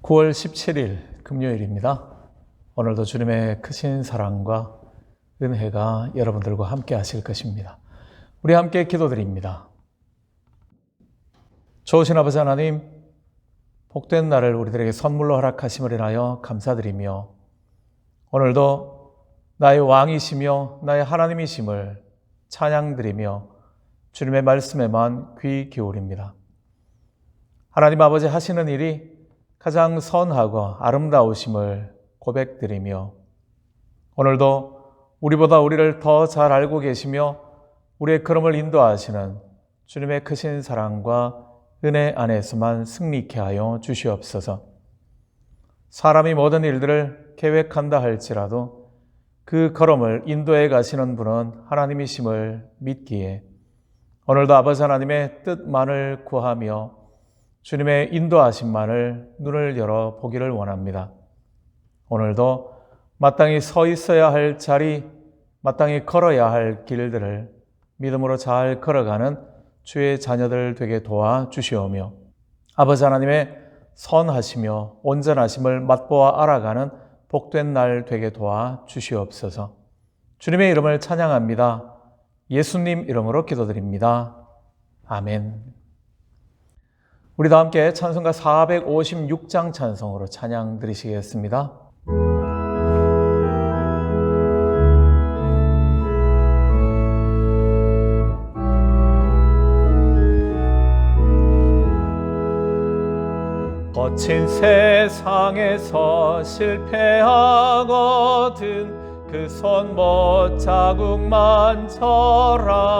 9월 17일 금요일입니다. 오늘도 주님의 크신 사랑과 은혜가 여러분들과 함께 하실 것입니다. 우리 함께 기도드립니다. 좋으신 아버지 하나님, 복된 날을 우리들에게 선물로 허락하심을 인하여 감사드리며 오늘도 나의 왕이시며 나의 하나님이심을 찬양드리며 주님의 말씀에만 귀 기울입니다. 하나님 아버지 하시는 일이 가장 선하고 아름다우심을 고백드리며 오늘도 우리보다 우리를 더 잘 알고 계시며 우리의 걸음을 인도하시는 주님의 크신 사랑과 은혜 안에서만 승리케 하여 주시옵소서. 사람이 모든 일들을 계획한다 할지라도 그 걸음을 인도해 가시는 분은 하나님이심을 믿기에 오늘도 아버지 하나님의 뜻만을 구하며 주님의 인도하심만을 눈을 열어 보기를 원합니다. 오늘도 마땅히 서 있어야 할 자리, 마땅히 걸어야 할 길들을 믿음으로 잘 걸어가는 주의 자녀들 되게 도와주시오며 아버지 하나님의 선하시며 온전하심을 맛보아 알아가는 복된 날 되게 도와주시옵소서. 주님의 이름을 찬양합니다. 예수님 이름으로 기도드립니다. 아멘. 우리 다 함께 찬송가 456장 찬송으로 찬양 드리시겠습니다. 거친 세상에서 실패하거든 그 손못 자국만 쳐라.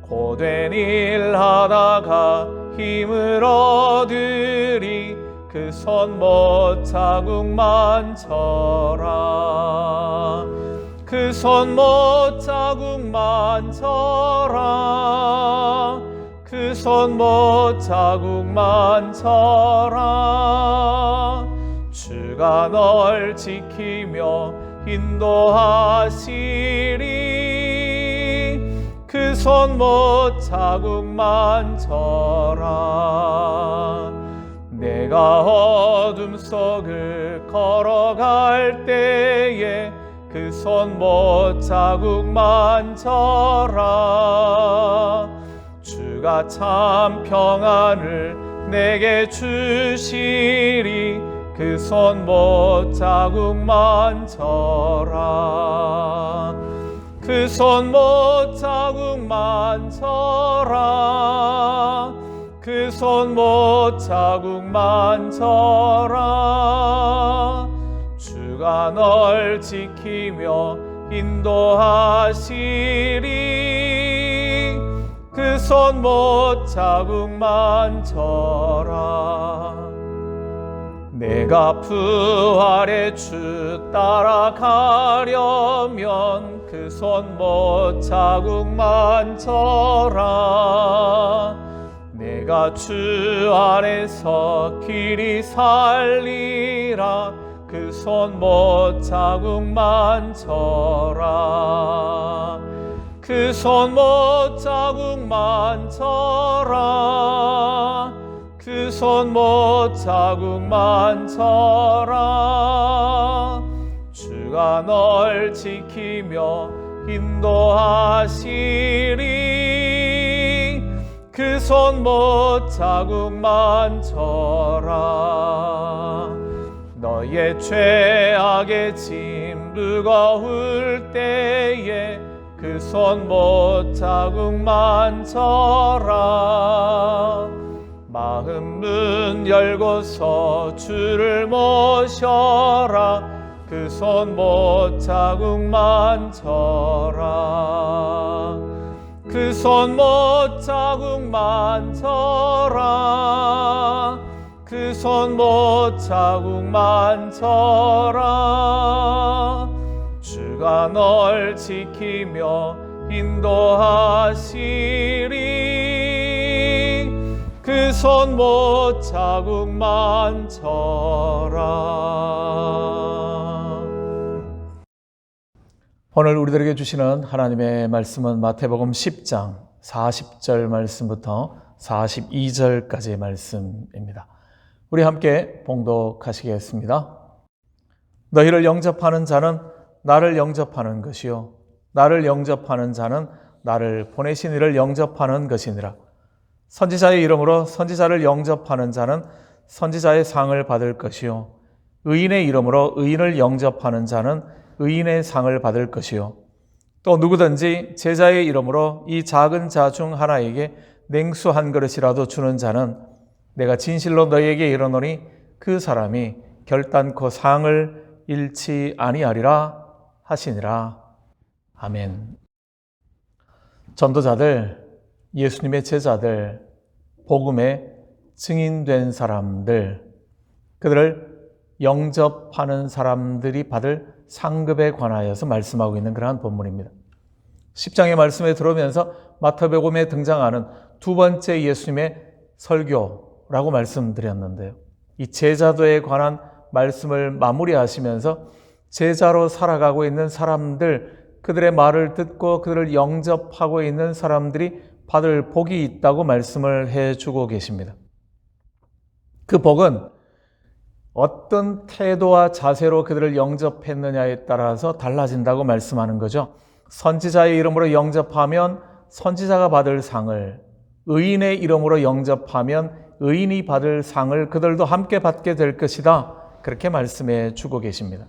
고된 일 하다가 힘을 얻으리 그 손못 자국만 쳐라. 그 손못 자국만 쳐라. 그 손못 자국만 쳐라. 주가 널 지키며 인도하시리. 그 손못 자국만 쳐라. 내가 어둠 속을 걸어갈 때에 그 손못 자국만 쳐라. 주가 참 평안을 내게 주시리. 그 손못 자국만 쳐라. 그 손못 자국만 쳐라. 그 손못 자국만 쳐라. 주가 널 지키며 인도하시리. 그 손못 자국만 쳐라. 내가 부활의 주 따라가려면 그 손못 자국만 쳐라. 내가 주 안에서 길이 살리라. 그 손못 자국만 쳐라. 그 손못 자국만 쳐라. 그 손못 자국만 쳐라. 주가 널 지키며 인도하시리. 그 손못 자국만 쳐라. 너의 죄악의 짐 무거울 때에 그 손못 자국만 쳐라. 마음 문 열고서 주를 모셔라. 그 손못 자국만 쳐라. 그 손못 자국만 쳐라. 그 손못 자국만 쳐라. 주가 널 지키며 인도하시리. 그 손못 자국만 쳐라. 오늘 우리들에게 주시는 하나님의 말씀은 마태복음 10장 40절 말씀부터 42절까지의 말씀입니다. 우리 함께 봉독하시겠습니다. 너희를 영접하는 자는 나를 영접하는 것이요 나를 영접하는 자는 나를 보내신 이를 영접하는 것이니라. 선지자의 이름으로 선지자를 영접하는 자는 선지자의 상을 받을 것이요 의인의 이름으로 의인을 영접하는 자는 의인의 상을 받을 것이요 또 누구든지 제자의 이름으로 이 작은 자 중 하나에게 냉수 한 그릇이라도 주는 자는 내가 진실로 너희에게 이르노니 그 사람이 결단코 상을 잃지 아니하리라 하시니라. 아멘. 전도자들, 예수님의 제자들, 복음의 증인된 사람들, 그들을 영접하는 사람들이 받을 상급에 관하여서 말씀하고 있는 그러한 본문입니다. 10장의 말씀에 들어오면서 마태복음에 등장하는 두 번째 예수님의 설교라고 말씀드렸는데요. 이 제자도에 관한 말씀을 마무리하시면서 제자로 살아가고 있는 사람들, 그들의 말을 듣고 그들을 영접하고 있는 사람들이 받을 복이 있다고 말씀을 해주고 계십니다. 그 복은 어떤 태도와 자세로 그들을 영접했느냐에 따라서 달라진다고 말씀하는 거죠. 선지자의 이름으로 영접하면 선지자가 받을 상을, 의인의 이름으로 영접하면 의인이 받을 상을 그들도 함께 받게 될 것이다. 그렇게 말씀해 주고 계십니다.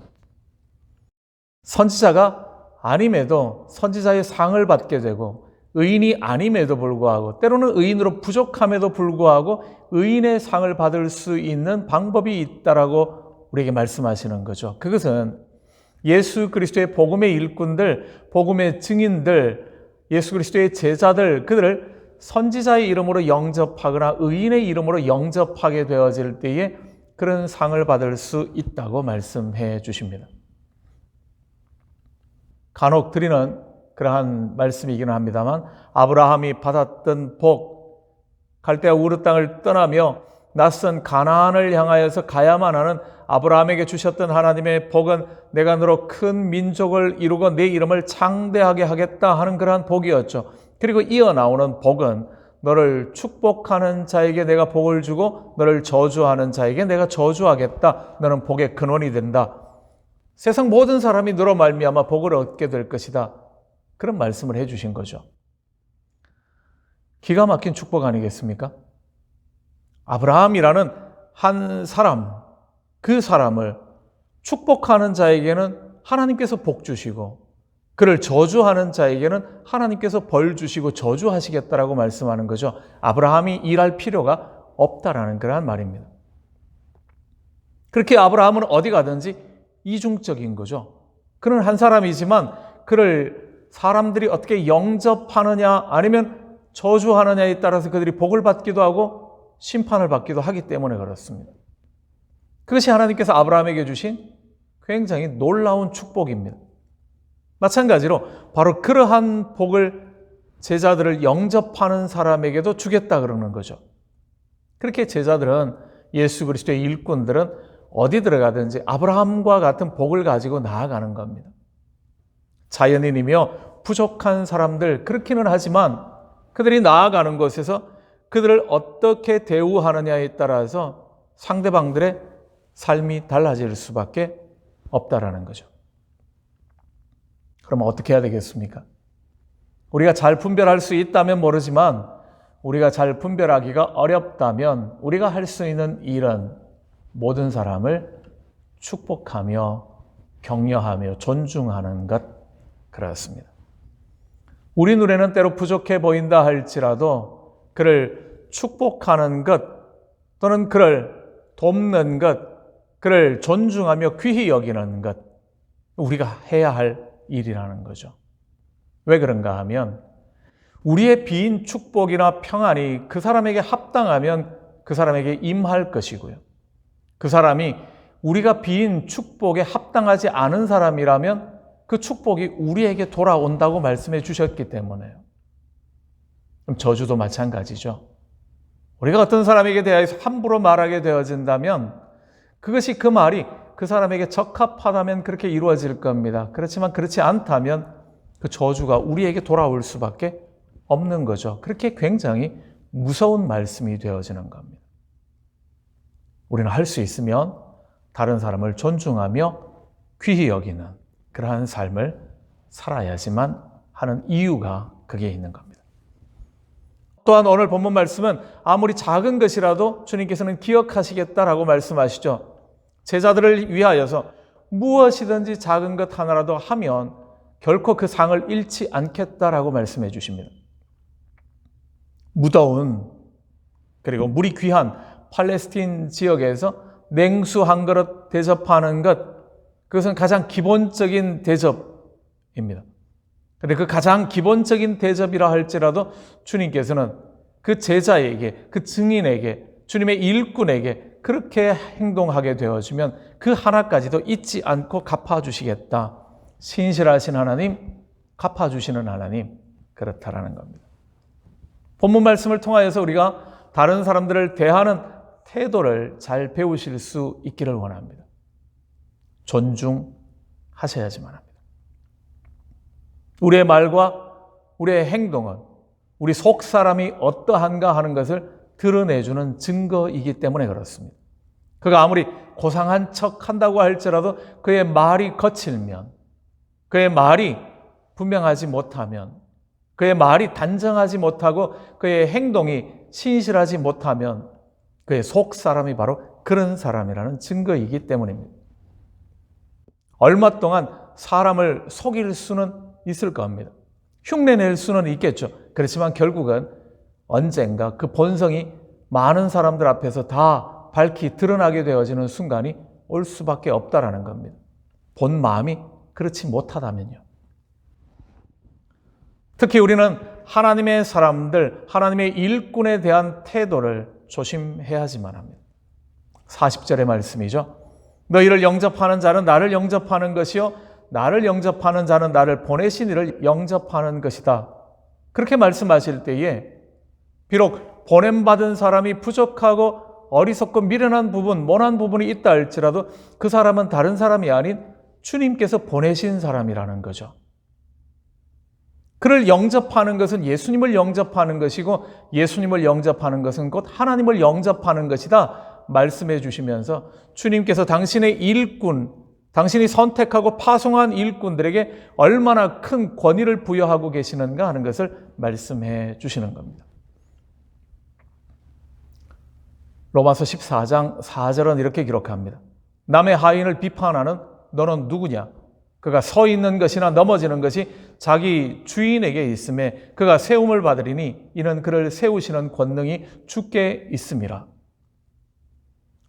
선지자가 아님에도 선지자의 상을 받게 되고 의인이 아님에도 불구하고 때로는 의인으로 부족함에도 불구하고 의인의 상을 받을 수 있는 방법이 있다라고 우리에게 말씀하시는 거죠. 그것은 예수 그리스도의 복음의 일꾼들, 복음의 증인들, 예수 그리스도의 제자들, 그들을 선지자의 이름으로 영접하거나 의인의 이름으로 영접하게 되어질 때에 그런 상을 받을 수 있다고 말씀해 주십니다. 간혹 드리는 그러한 말씀이기는 합니다만 아브라함이 받았던 복, 갈대아 우르 땅을 떠나며 낯선 가나안을 향하여서 가야만 하는 아브라함에게 주셨던 하나님의 복은 내가 너로 큰 민족을 이루고 내 이름을 창대하게 하겠다 하는 그러한 복이었죠. 그리고 이어 나오는 복은 너를 축복하는 자에게 내가 복을 주고 너를 저주하는 자에게 내가 저주하겠다. 너는 복의 근원이 된다. 세상 모든 사람이 너로 말미암아 복을 얻게 될 것이다. 그런 말씀을 해주신 거죠. 기가 막힌 축복 아니겠습니까? 아브라함이라는 한 사람, 그 사람을 축복하는 자에게는 하나님께서 복 주시고 그를 저주하는 자에게는 하나님께서 벌 주시고 저주하시겠다라고 말씀하는 거죠. 아브라함이 일할 필요가 없다라는 그러한 말입니다. 그렇게 아브라함은 어디 가든지 이중적인 거죠. 그는 한 사람이지만 그를 사람들이 어떻게 영접하느냐 아니면 저주하느냐에 따라서 그들이 복을 받기도 하고 심판을 받기도 하기 때문에 그렇습니다. 그것이 하나님께서 아브라함에게 주신 굉장히 놀라운 축복입니다. 마찬가지로 바로 그러한 복을 제자들을 영접하는 사람에게도 주겠다 그러는 거죠. 그렇게 제자들은 예수 그리스도의 일꾼들은 어디 들어가든지 아브라함과 같은 복을 가지고 나아가는 겁니다. 자연인이며 부족한 사람들 그렇기는 하지만 그들이 나아가는 곳에서 그들을 어떻게 대우하느냐에 따라서 상대방들의 삶이 달라질 수밖에 없다라는 거죠. 그럼 어떻게 해야 되겠습니까? 우리가 잘 분별할 수 있다면 모르지만 우리가 잘 분별하기가 어렵다면 우리가 할 수 있는 일은 모든 사람을 축복하며 격려하며 존중하는 것 그렇습니다. 우리 눈에는 때로 부족해 보인다 할지라도 그를 축복하는 것 또는 그를 돕는 것, 그를 존중하며 귀히 여기는 것 우리가 해야 할 일이라는 거죠. 왜 그런가 하면 우리의 빈 축복이나 평안이 그 사람에게 합당하면 그 사람에게 임할 것이고요. 그 사람이 우리가 빈 축복에 합당하지 않은 사람이라면 그 축복이 우리에게 돌아온다고 말씀해 주셨기 때문에요. 그럼 저주도 마찬가지죠. 우리가 어떤 사람에게 대해서 함부로 말하게 되어진다면 그것이 그 말이 그 사람에게 적합하다면 그렇게 이루어질 겁니다. 그렇지만 그렇지 않다면 그 저주가 우리에게 돌아올 수밖에 없는 거죠. 그렇게 굉장히 무서운 말씀이 되어지는 겁니다. 우리는 할 수 있으면 다른 사람을 존중하며 귀히 여기는 그러한 삶을 살아야지만 하는 이유가 거기에 있는 겁니다. 또한 오늘 본문 말씀은 아무리 작은 것이라도 주님께서는 기억하시겠다라고 말씀하시죠. 제자들을 위하여서 무엇이든지 작은 것 하나라도 하면 결코 그 상을 잃지 않겠다라고 말씀해 주십니다. 무더운 그리고 물이 귀한 팔레스틴 지역에서 냉수 한 그릇 대접하는 것, 그것은 가장 기본적인 대접입니다. 그런데 그 가장 기본적인 대접이라 할지라도 주님께서는 그 제자에게, 그 증인에게, 주님의 일꾼에게 그렇게 행동하게 되어지면 그 하나까지도 잊지 않고 갚아주시겠다. 신실하신 하나님, 갚아주시는 하나님, 그렇다라는 겁니다. 본문 말씀을 통하여서 우리가 다른 사람들을 대하는 태도를 잘 배우실 수 있기를 원합니다. 존중하셔야지만 합니다. 우리의 말과 우리의 행동은 우리 속 사람이 어떠한가 하는 것을 드러내주는 증거이기 때문에 그렇습니다. 그가 아무리 고상한 척 한다고 할지라도 그의 말이 거칠면, 그의 말이 분명하지 못하면, 그의 말이 단정하지 못하고 그의 행동이 신실하지 못하면 그의 속 사람이 바로 그런 사람이라는 증거이기 때문입니다. 얼마 동안 사람을 속일 수는 있을 겁니다. 흉내낼 수는 있겠죠. 그렇지만 결국은 언젠가 그 본성이 많은 사람들 앞에서 다 밝히 드러나게 되어지는 순간이 올 수밖에 없다라는 겁니다. 본 마음이 그렇지 못하다면요. 특히 우리는 하나님의 사람들, 하나님의 일꾼에 대한 태도를 조심해야지만 합니다. 40절의 말씀이죠. 너희를 영접하는 자는 나를 영접하는 것이요 나를 영접하는 자는 나를 보내신 이를 영접하는 것이다. 그렇게 말씀하실 때에 비록 보냄받은 사람이 부족하고 어리석고 미련한 부분, 모난 부분이 있다 할지라도 그 사람은 다른 사람이 아닌 주님께서 보내신 사람이라는 거죠. 그를 영접하는 것은 예수님을 영접하는 것이고 예수님을 영접하는 것은 곧 하나님을 영접하는 것이다 말씀해 주시면서 주님께서 당신의 일꾼, 당신이 선택하고 파송한 일꾼들에게 얼마나 큰 권위를 부여하고 계시는가 하는 것을 말씀해 주시는 겁니다. 로마서 14장 4절은 이렇게 기록합니다. 남의 하인을 비판하는 너는 누구냐? 그가 서 있는 것이나 넘어지는 것이 자기 주인에게 있음에 그가 세움을 받으리니 이는 그를 세우시는 권능이 주께 있음이라.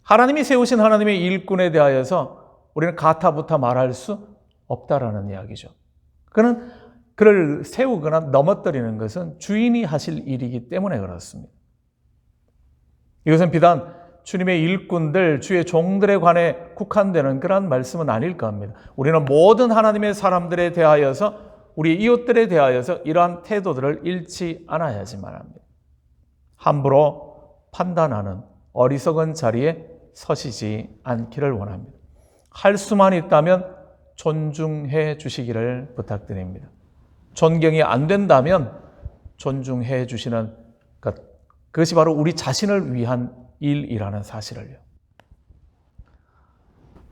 하나님이 세우신 하나님의 일꾼에 대하여서 우리는 가타부타 말할 수 없다라는 이야기죠. 그는 그를 세우거나 넘어뜨리는 것은 주인이 하실 일이기 때문에 그렇습니다. 이것은 비단 주님의 일꾼들, 주의 종들에 관해 국한되는 그런 말씀은 아닐 겁니다. 우리는 모든 하나님의 사람들에 대하여서, 우리 이웃들에 대하여서 이러한 태도들을 잃지 않아야지만 합니다. 함부로 판단하는 어리석은 자리에 서시지 않기를 원합니다. 할 수만 있다면 존중해 주시기를 부탁드립니다. 존경이 안 된다면 존중해 주시는 것, 그것이 바로 우리 자신을 위한 일이라는 사실을요.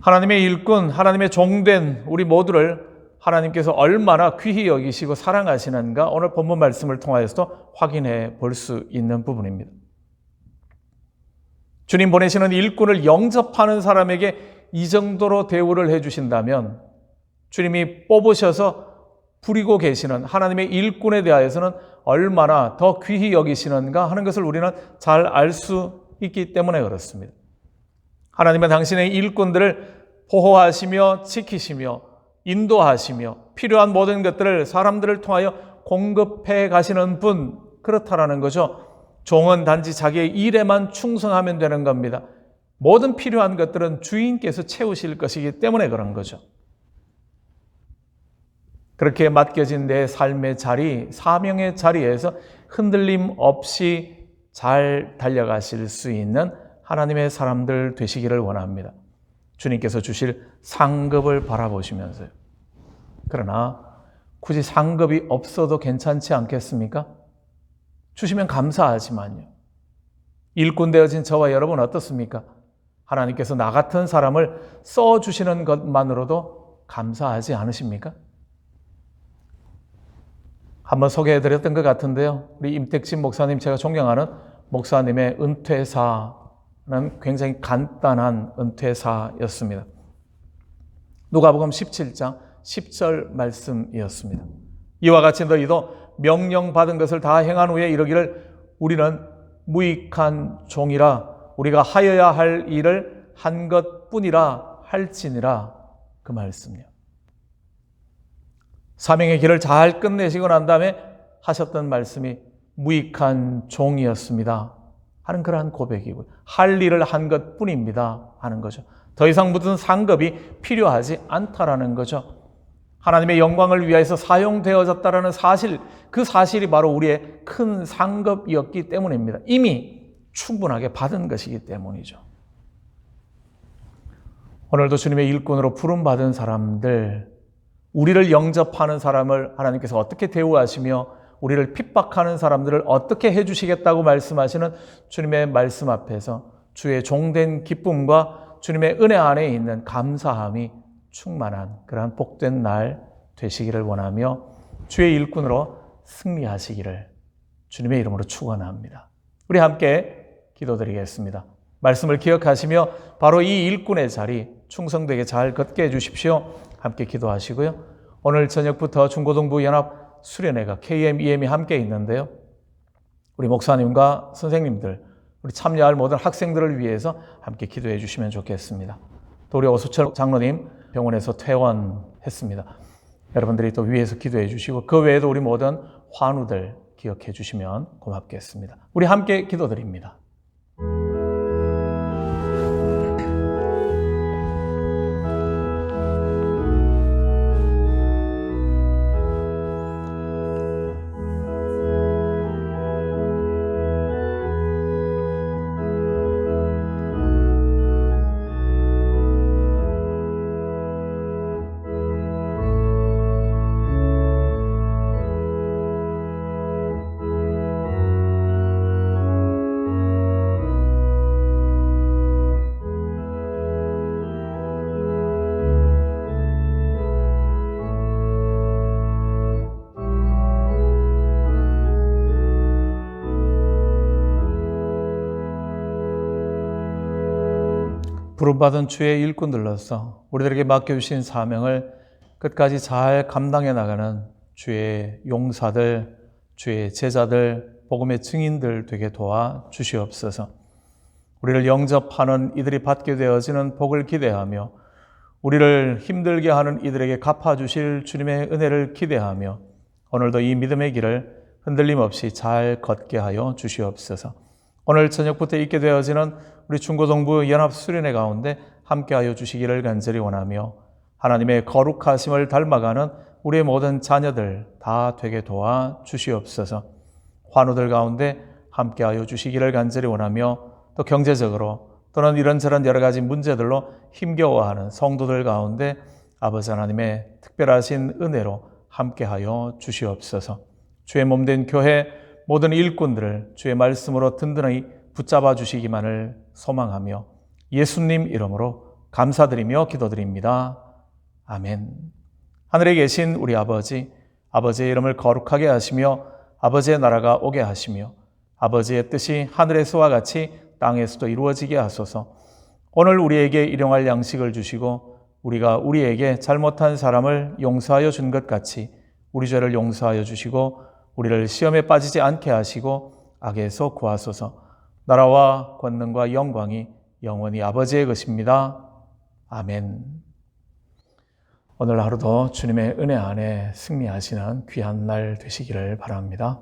하나님의 일꾼, 하나님의 종된 우리 모두를 하나님께서 얼마나 귀히 여기시고 사랑하시는가 오늘 본문 말씀을 통하여서도 확인해 볼 수 있는 부분입니다. 주님 보내시는 일꾼을 영접하는 사람에게 이 정도로 대우를 해주신다면 주님이 뽑으셔서 부리고 계시는 하나님의 일꾼에 대하여서는 얼마나 더 귀히 여기시는가 하는 것을 우리는 잘 알 수 있기 때문에 그렇습니다. 하나님은 당신의 일꾼들을 보호하시며 지키시며 인도하시며 필요한 모든 것들을 사람들을 통하여 공급해 가시는 분, 그렇다라는 거죠. 종은 단지 자기의 일에만 충성하면 되는 겁니다. 모든 필요한 것들은 주인께서 채우실 것이기 때문에 그런 거죠. 그렇게 맡겨진 내 삶의 자리, 사명의 자리에서 흔들림 없이 잘 달려가실 수 있는 하나님의 사람들 되시기를 원합니다. 주님께서 주실 상급을 바라보시면서요. 그러나 굳이 상급이 없어도 괜찮지 않겠습니까? 주시면 감사하지만요. 일꾼 되어진 저와 여러분 어떻습니까? 하나님께서 나 같은 사람을 써주시는 것만으로도 감사하지 않으십니까? 한번 소개해드렸던 것 같은데요. 우리 임택진 목사님, 제가 존경하는 목사님의 은퇴사는 굉장히 간단한 은퇴사였습니다. 누가복음 17장 10절 말씀이었습니다. 이와 같이 너희도 명령받은 것을 다 행한 후에 이르기를 우리는 무익한 종이라 우리가 하여야 할 일을 한 것뿐이라 할지니라, 그 말씀이요. 사명의 길을 잘 끝내시고 난 다음에 하셨던 말씀이 무익한 종이었습니다 하는 그러한 고백이고요. 할 일을 한 것뿐입니다 하는 거죠. 더 이상 무슨 상급이 필요하지 않다라는 거죠. 하나님의 영광을 위하여서 사용되어졌다라는 사실, 그 사실이 바로 우리의 큰 상급이었기 때문입니다. 이미 충분하게 받은 것이기 때문이죠. 오늘도 주님의 일꾼으로 부름받은 사람들, 우리를 영접하는 사람을 하나님께서 어떻게 대우하시며 우리를 핍박하는 사람들을 어떻게 해주시겠다고 말씀하시는 주님의 말씀 앞에서 주의 종된 기쁨과 주님의 은혜 안에 있는 감사함이 충만한 그러한 복된 날 되시기를 원하며 주의 일꾼으로 승리하시기를 주님의 이름으로 축원합니다. 우리 함께 기도드리겠습니다. 말씀을 기억하시며 바로 이 일꾼의 자리 충성되게 잘 걷게 해주십시오. 함께 기도하시고요. 오늘 저녁부터 중고등부 연합 수련회가 KM, EM이 함께 있는데요. 우리 목사님과 선생님들, 우리 참여할 모든 학생들을 위해서 함께 기도해 주시면 좋겠습니다. 또 우리 오수철 장로님 병원에서 퇴원했습니다. 여러분들이 또 위에서 기도해 주시고 그 외에도 우리 모든 환우들 기억해 주시면 고맙겠습니다. 우리 함께 기도드립니다. 부름받은 주의 일꾼들로서 우리들에게 맡겨주신 사명을 끝까지 잘 감당해 나가는 주의 용사들, 주의 제자들, 복음의 증인들 되게 도와 주시옵소서. 우리를 영접하는 이들이 받게 되어지는 복을 기대하며 우리를 힘들게 하는 이들에게 갚아주실 주님의 은혜를 기대하며 오늘도 이 믿음의 길을 흔들림 없이 잘 걷게 하여 주시옵소서. 오늘 저녁부터 있게 되어지는 우리 중고등부 연합수련회 가운데 함께하여 주시기를 간절히 원하며 하나님의 거룩하심을 닮아가는 우리의 모든 자녀들 다 되게 도와 주시옵소서. 환우들 가운데 함께하여 주시기를 간절히 원하며 또 경제적으로 또는 이런저런 여러 가지 문제들로 힘겨워하는 성도들 가운데 아버지 하나님의 특별하신 은혜로 함께하여 주시옵소서. 주의 몸된 교회 모든 일꾼들을 주의 말씀으로 든든히 붙잡아 주시기만을 소망하며 예수님 이름으로 감사드리며 기도드립니다. 아멘. 하늘에 계신 우리 아버지, 아버지의 이름을 거룩하게 하시며 아버지의 나라가 오게 하시며 아버지의 뜻이 하늘에서와 같이 땅에서도 이루어지게 하소서. 오늘 우리에게 일용할 양식을 주시고 우리가 우리에게 잘못한 사람을 용서하여 준 것 같이 우리 죄를 용서하여 주시고 우리를 시험에 빠지지 않게 하시고 악에서 구하소서. 나라와 권능과 영광이 영원히 아버지의 것입니다. 아멘. 오늘 하루도 주님의 은혜 안에 승리하시는 귀한 날 되시기를 바랍니다.